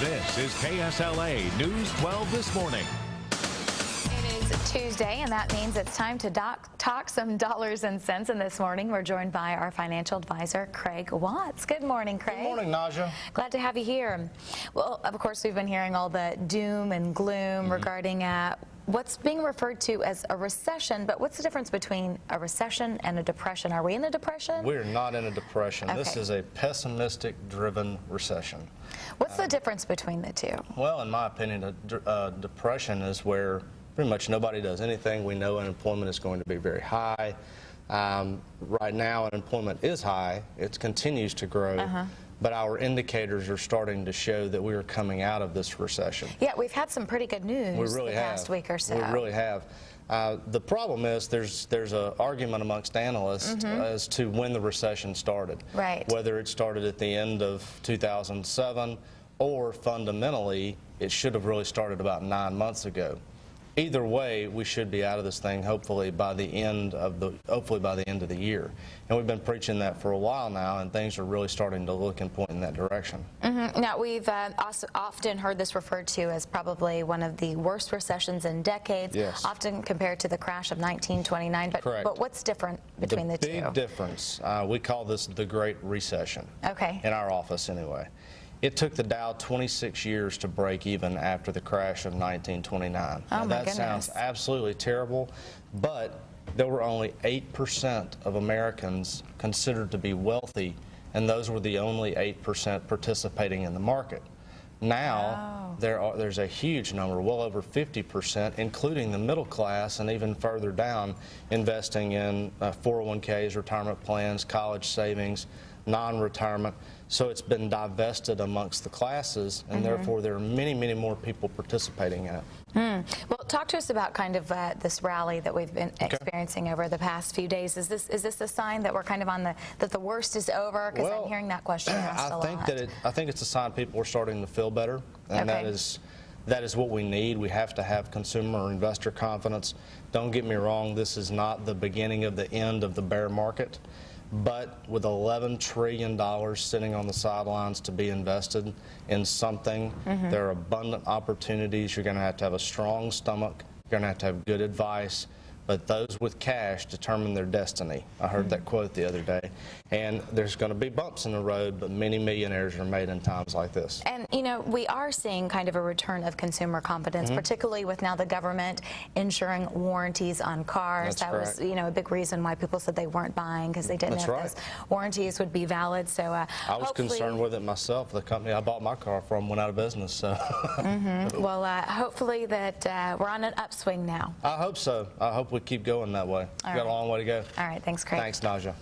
This is KSLA News 12 this morning. It is Tuesday, and that means it's time to talk some dollars and cents. And this morning, we're joined by our financial advisor, Craig Watts. Good morning, Craig. Good morning, Naja. Glad to have you here. Well, of course, we've been hearing all the doom and gloom regarding what's being referred to as a recession, but what's the difference between a recession and a depression? Are we in a depression? We're not in a depression. Okay. This is a pessimistic-driven recession. What's the difference between the two? Well, in my opinion, a depression is where pretty much nobody does anything. We know unemployment is going to be very high. Right now, unemployment is high. It continues to grow. But our indicators are starting to show that we are coming out of this recession. Yeah, we've had some pretty good news the past week or so. We really have. The problem is there's an argument amongst analysts as to when the recession started. Right. Whether it started at the end of 2007 or fundamentally it should have really started about 9 months ago. Either way, we should be out of this thing hopefully by the end of the year. And we've been preaching that for a while now, and things are really starting to look and point in that direction. Now, we've also often heard this referred to as probably one of the worst recessions in decades, often compared to the crash of 1929. But what's different between the two? The big difference, we call this the Great Recession. Okay. In our office, anyway. It took the Dow 26 years to break even after the crash of 1929. Oh, now, that sounds absolutely terrible, but there were only 8% of Americans considered to be wealthy, and those were the only 8% participating in the market. Now, there's a huge number, well over 50%, including the middle class and even further down, investing in 401ks, retirement plans, college savings, non-retirement. So it's been divested amongst the classes, and therefore there are many, many more people participating in it. Well, talk to us about kind of this rally that we've been experiencing over the past few days. Is this a sign that we're kind of on that the worst is over? Because I'm hearing that question asked a lot. I think it's a sign people are starting to feel better, and that is what we need. We have to have consumer or investor confidence. Don't get me wrong, this is not the beginning of the end of the bear market. But with $11 trillion sitting on the sidelines to be invested in something, there are abundant opportunities. You're going to have a strong stomach. You're going to have good advice. But those with cash determine their destiny. I heard that quote the other day. And there's going to be bumps in the road, but many millionaires are made in times like this. And, you know, we are seeing kind of a return of consumer confidence, particularly with now the government insuring warranties on cars. That was, you know, a big reason why people said they weren't buying, because they didn't know if those warranties would be valid. So I was concerned with it myself. The company I bought my car from went out of business. So. Well, hopefully that we're on an upswing now. I hope so. I hope we keep going that way. We've got a long way to go. All right. Thanks, Craig. Thanks, Naja.